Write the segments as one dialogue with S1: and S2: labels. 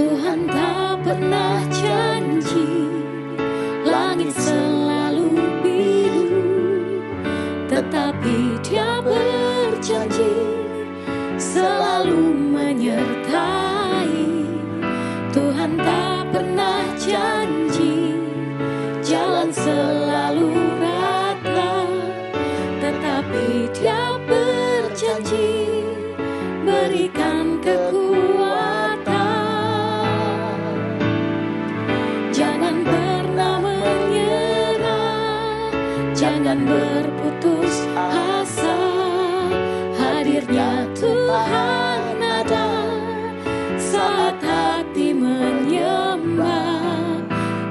S1: Tuhan tak pernah janji langit selalu biru, tetapi Dia berjanji selalu menyertai. Tuhan tak pernah janji jalan selalu rata, tetapi Dia berjanji berikan kekuatan. Jangan pernah menyerah, jangan berputus asa. Hadirnya Tuhan ada saat hati menyembah.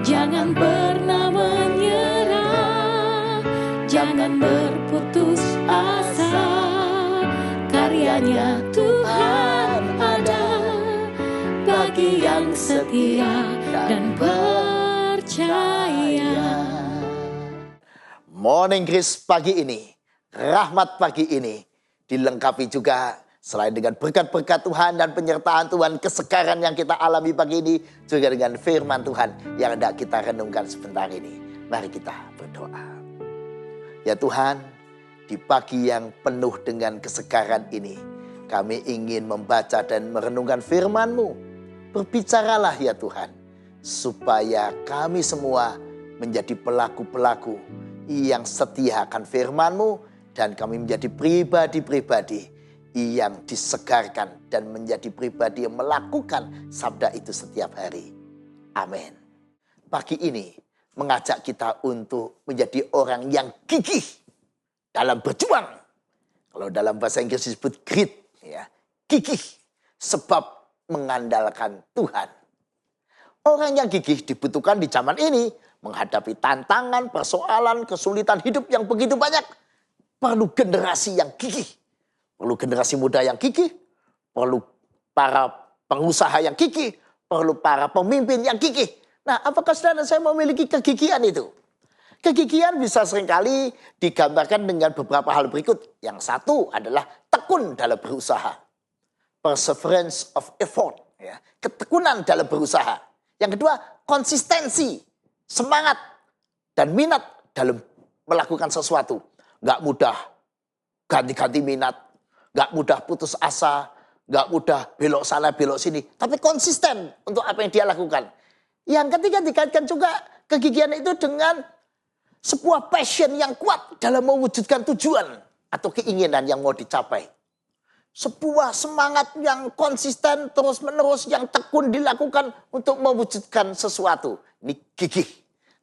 S1: Jangan pernah menyerah, jangan berputus asa. Karyanya Tuhan ada bagi yang setia dan percaya.
S2: Morning Grace pagi ini, rahmat pagi ini dilengkapi juga selain dengan berkat-berkat Tuhan dan penyertaan Tuhan, kesegaran yang kita alami pagi ini juga dengan firman Tuhan yang hendak kita renungkan sebentar ini. Mari kita berdoa. Ya Tuhan, di pagi yang penuh dengan kesegaran ini, kami ingin membaca dan merenungkan firman-Mu. Berbicaralah ya Tuhan, supaya kami semua menjadi pelaku-pelaku yang setia akan firman-Mu, dan kami menjadi pribadi-pribadi yang disegarkan dan menjadi pribadi yang melakukan sabda itu setiap hari. Amin. Pagi ini mengajak kita untuk menjadi orang yang gigih dalam berjuang. Kalau dalam bahasa Inggris disebut grit, ya, gigih sebab mengandalkan Tuhan. Orang yang gigih dibutuhkan di zaman ini menghadapi tantangan, persoalan, kesulitan hidup yang begitu banyak. Perlu generasi yang gigih, perlu generasi muda yang gigih, perlu para pengusaha yang gigih, perlu para pemimpin yang gigih. Nah, apakah saudara saya memiliki kegigihan itu? Kegigihan bisa seringkali digambarkan dengan beberapa hal berikut. Yang satu adalah tekun dalam berusaha. Perseverance of effort. Ya. Ketekunan dalam berusaha. Yang kedua, konsistensi, semangat, dan minat dalam melakukan sesuatu. Gak mudah ganti-ganti minat, gak mudah putus asa, gak mudah belok sana belok sini. Tapi konsisten untuk apa yang dia lakukan. Yang ketiga dikaitkan juga kegigihan itu dengan sebuah passion yang kuat dalam mewujudkan tujuan atau keinginan yang mau dicapai. Sebuah semangat yang konsisten terus-menerus yang tekun dilakukan untuk mewujudkan sesuatu. Ini gigih.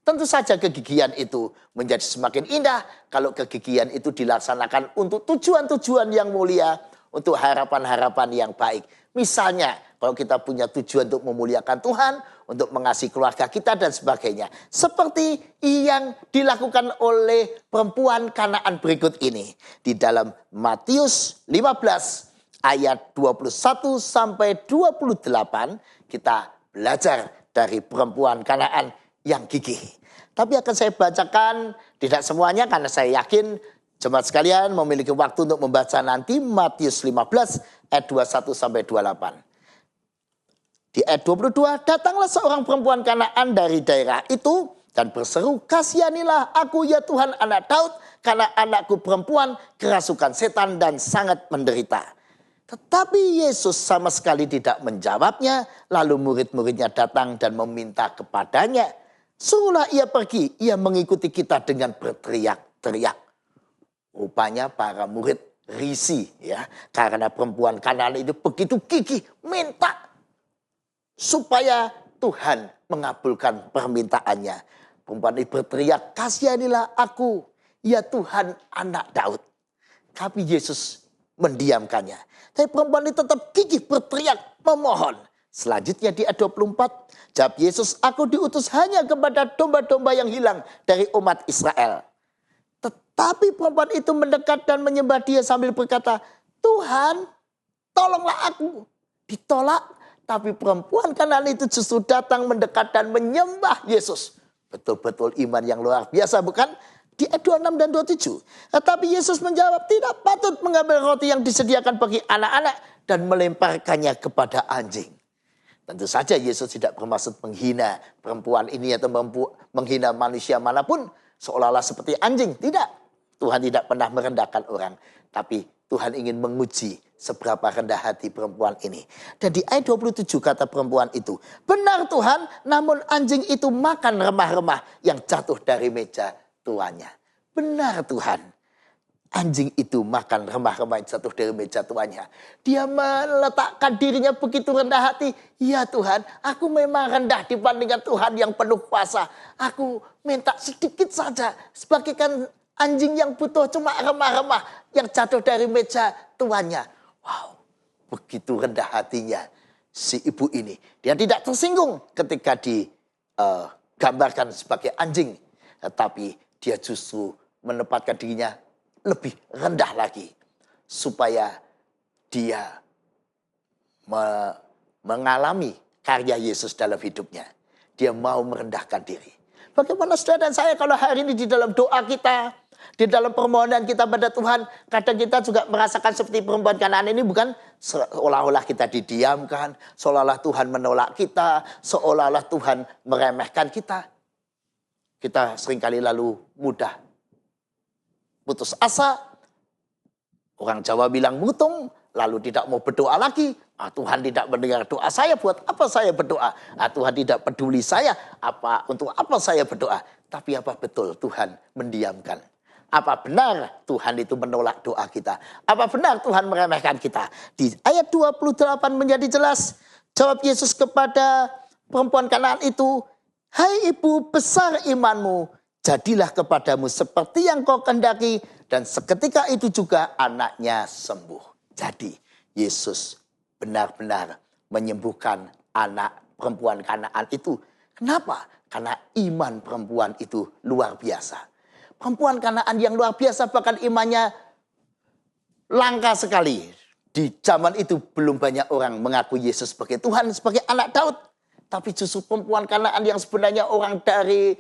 S2: Tentu saja kegigihan itu menjadi semakin indah kalau kegigihan itu dilaksanakan untuk tujuan-tujuan yang mulia, untuk harapan-harapan yang baik. Misalnya kalau kita punya tujuan untuk memuliakan Tuhan, untuk mengasihi keluarga kita dan sebagainya. Seperti yang dilakukan oleh perempuan Kanaan berikut ini. Di dalam Matius 15 ayat 21 sampai 28 kita belajar dari perempuan Kanaan yang gigih. Tapi akan saya bacakan tidak semuanya karena saya yakin jemaat sekalian memiliki waktu untuk membaca nanti Matius 15 ayat 21 sampai 28. Di ayat 22, datanglah seorang perempuan Kanaan dari daerah itu dan berseru, "Kasihanilah aku ya Tuhan anak Daud, karena anakku perempuan kerasukan setan dan sangat menderita." Tetapi Yesus sama sekali tidak menjawabnya. Lalu murid-muridnya datang dan meminta kepadanya, "Suruhlah ia pergi, ia mengikuti kita," dengan berteriak-teriak. Rupanya para murid risih ya, karena perempuan Kanaan itu begitu gigih minta supaya Tuhan mengabulkan permintaannya. Perempuan itu berteriak, "Kasihanilah aku, ya Tuhan anak Daud." Tapi Yesus mendiamkannya. Tapi perempuan itu tetap gigih berteriak memohon. Selanjutnya di ayat 24, jawab Yesus, "Aku diutus hanya kepada domba-domba yang hilang dari umat Israel." Tetapi perempuan itu mendekat dan menyembah Dia sambil berkata, "Tuhan, tolonglah aku." Ditolak, tapi perempuan Kanaan itu justru datang mendekat dan menyembah Yesus. Betul-betul iman yang luar biasa, bukan? Di ayat 26 dan 27. Tetapi Yesus menjawab, "Tidak patut mengambil roti yang disediakan bagi anak-anak dan melemparkannya kepada anjing." Tentu saja Yesus tidak bermaksud menghina perempuan ini atau menghina manusia manapun seolah-olah seperti anjing. Tidak. Tuhan tidak pernah merendahkan orang. Tapi Tuhan ingin menguji seberapa rendah hati perempuan ini. Dan di ayat 27 kata perempuan itu, benar Tuhan, namun anjing itu makan remah-remah yang jatuh dari meja tuannya. Benar Tuhan. Anjing itu makan remah-remah yang jatuh dari meja tuannya. Dia meletakkan dirinya begitu rendah hati. Ya Tuhan, aku memang rendah dibandingkan Tuhan yang penuh kuasa. Aku minta sedikit saja. Sebagaikan anjing yang butuh cuma remah-remah yang jatuh dari meja tuannya. Wow, begitu rendah hatinya si ibu ini. Dia tidak tersinggung ketika digambarkan sebagai anjing. Tetapi dia justru menempatkan dirinya lebih rendah lagi. Supaya dia mengalami karya Yesus dalam hidupnya. Dia mau merendahkan diri. Bagaimana saudara dan saya kalau hari ini di dalam doa kita, di dalam permohonan kita pada Tuhan, kadang kita juga merasakan seperti perempuan Kanaan ini, bukan seolah-olah kita didiamkan, seolah-olah Tuhan menolak kita, seolah-olah Tuhan meremehkan kita. Kita seringkali lalu mudah putus asa. Orang Jawa bilang mutung, lalu tidak mau berdoa lagi. Tuhan tidak mendengar doa saya, buat apa saya berdoa? Tuhan tidak peduli saya, untuk apa saya berdoa? Tapi apa betul Tuhan mendiamkan? Apa benar Tuhan itu menolak doa kita? Apa benar Tuhan meremehkan kita? Di ayat 28 menjadi jelas. Jawab Yesus kepada perempuan Kanaan itu, hai ibu, besar imanmu, jadilah kepadamu seperti yang kau kehendaki. Dan seketika itu juga anaknya sembuh. Jadi Yesus benar-benar menyembuhkan anak perempuan Kanaan itu. Kenapa? Karena iman perempuan itu luar biasa. Perempuan Kanaan yang luar biasa, bahkan imannya langka sekali. Di zaman itu belum banyak orang mengaku Yesus sebagai Tuhan, sebagai anak Daud. Tapi justru perempuan Kanaan yang sebenarnya orang dari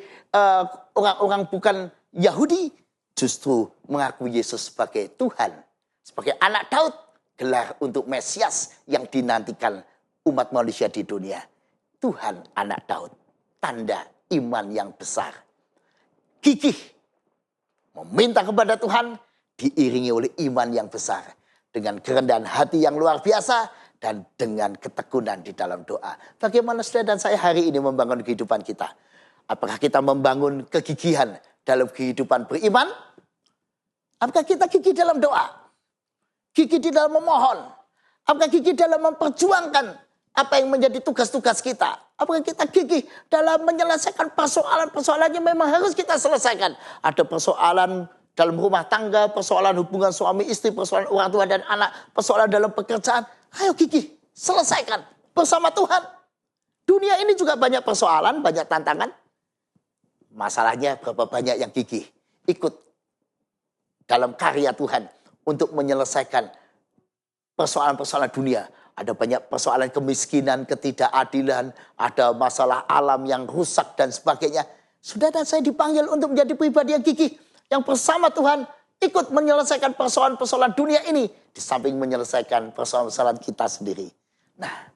S2: orang-orang bukan Yahudi, justru mengaku Yesus sebagai Tuhan, sebagai anak Daud, gelar untuk Mesias yang dinantikan umat manusia di dunia. Tuhan anak Daud, tanda iman yang besar. Gigih, meminta kepada Tuhan, diiringi oleh iman yang besar. Dengan kerendahan hati yang luar biasa, dan dengan ketekunan di dalam doa. Bagaimana saudara dan saya hari ini membangun kehidupan kita? Apakah kita membangun kegigihan dalam kehidupan beriman? Apakah kita gigih dalam doa? Gigih di dalam memohon? Apakah gigih dalam memperjuangkan apa yang menjadi tugas-tugas kita? Apakah kita gigih dalam menyelesaikan persoalan-persoalan yang memang harus kita selesaikan? Ada persoalan dalam rumah tangga, persoalan hubungan suami istri, persoalan orang tua dan anak, persoalan dalam pekerjaan. Ayo gigih, selesaikan bersama Tuhan. Dunia ini juga banyak persoalan, banyak tantangan. Masalahnya berapa banyak yang gigih ikut dalam karya Tuhan untuk menyelesaikan persoalan-persoalan dunia. Ada banyak persoalan kemiskinan, ketidakadilan, ada masalah alam yang rusak dan sebagainya. Saudara dan saya dipanggil untuk menjadi pribadi yang gigih, yang bersama Tuhan ikut menyelesaikan persoalan-persoalan dunia ini di samping menyelesaikan persoalan-persoalan kita sendiri. Nah,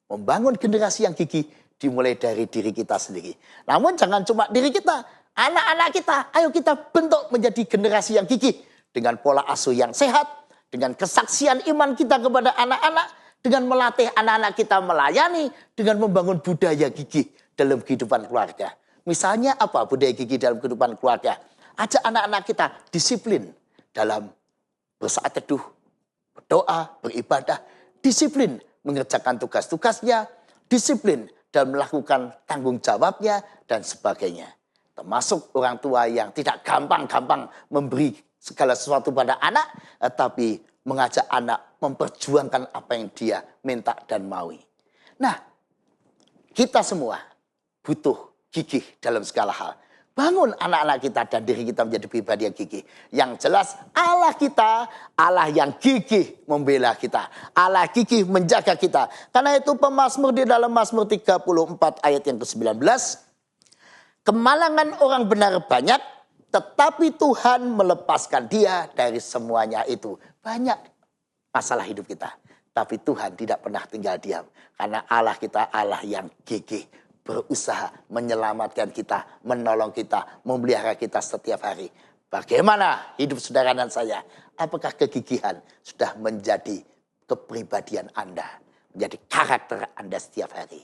S2: membangun generasi yang gigih dimulai dari diri kita sendiri. Namun jangan cuma diri kita, anak-anak kita, ayo kita bentuk menjadi generasi yang gigih dengan pola asuh yang sehat, dengan kesaksian iman kita kepada anak-anak, dengan melatih anak-anak kita melayani, dengan membangun budaya gigih dalam kehidupan keluarga. Misalnya apa budaya gigih dalam kehidupan keluarga? Ajak anak-anak kita disiplin dalam bersaat teduh, berdoa, beribadah, disiplin mengerjakan tugas-tugasnya, disiplin dalam melakukan tanggung jawabnya, dan sebagainya. Termasuk orang tua yang tidak gampang-gampang memberi segala sesuatu pada anak, tapi mengajak anak memperjuangkan apa yang dia minta dan maui. Nah, kita semua butuh gigih dalam segala hal. Bangun anak-anak kita dan diri kita menjadi pribadi yang gigih. Yang jelas Allah kita, Allah yang gigih membela kita. Allah gigih menjaga kita. Karena itu pemazmur di dalam Mazmur 34 ayat yang ke-19. Kemalangan orang benar banyak, tetapi Tuhan melepaskan dia dari semuanya itu. Banyak masalah hidup kita. Tapi Tuhan tidak pernah tinggal diam. Karena Allah kita Allah yang gigih, berusaha menyelamatkan kita, menolong kita, memelihara kita setiap hari. Bagaimana hidup saudara dan saya? Apakah kegigihan sudah menjadi kepribadian Anda? Menjadi karakter Anda setiap hari?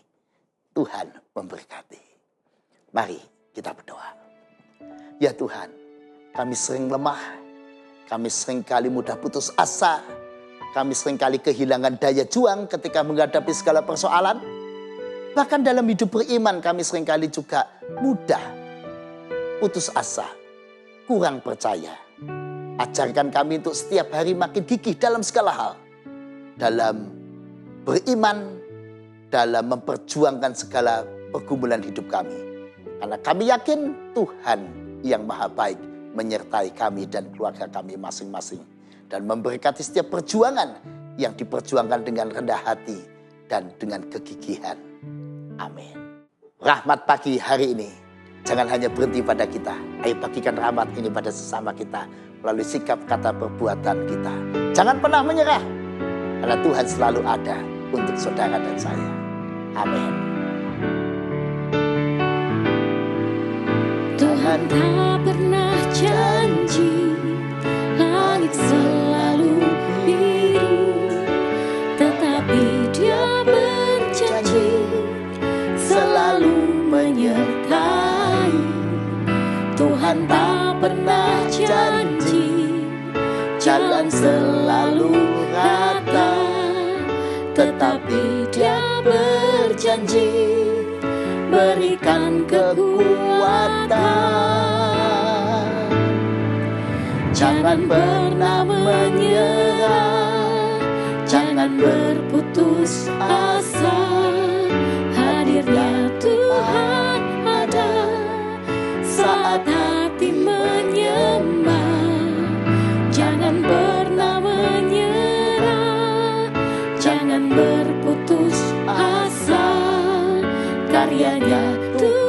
S2: Tuhan memberkati. Mari kita berdoa. Ya Tuhan, kami sering lemah. Kami sering kali mudah putus asa. Kami sering kali kehilangan daya juang ketika menghadapi segala persoalan. Bahkan dalam hidup beriman kami sering kali juga mudah putus asa, kurang percaya. Ajarkan kami untuk setiap hari makin gigih dalam segala hal. Dalam beriman, dalam memperjuangkan segala pergumulan hidup kami. Karena kami yakin Tuhan yang maha baik menyertai kami dan keluarga kami masing-masing. Dan memberkati setiap perjuangan yang diperjuangkan dengan rendah hati dan dengan kegigihan. Amin. Rahmat pagi hari ini jangan hanya berhenti pada kita. Ayo bagikan rahmat ini pada sesama kita melalui sikap, kata, perbuatan kita. Jangan pernah menyerah. Karena Tuhan selalu ada untuk saudara dan saya. Amin.
S1: Tuhan tak pernah janji langit selalu biru, tetapi Dia berjanji selalu menyertai. Tuhan tak pernah janji jalan selalu rata, tetapi Dia berjanji berikan kekuatan. Jangan pernah menyerah, jangan berputus asa. Hadirnya Tuhan ada saat hati menyembah. Jangan pernah menyerah, jangan berputus asa. Karyanya Tuhan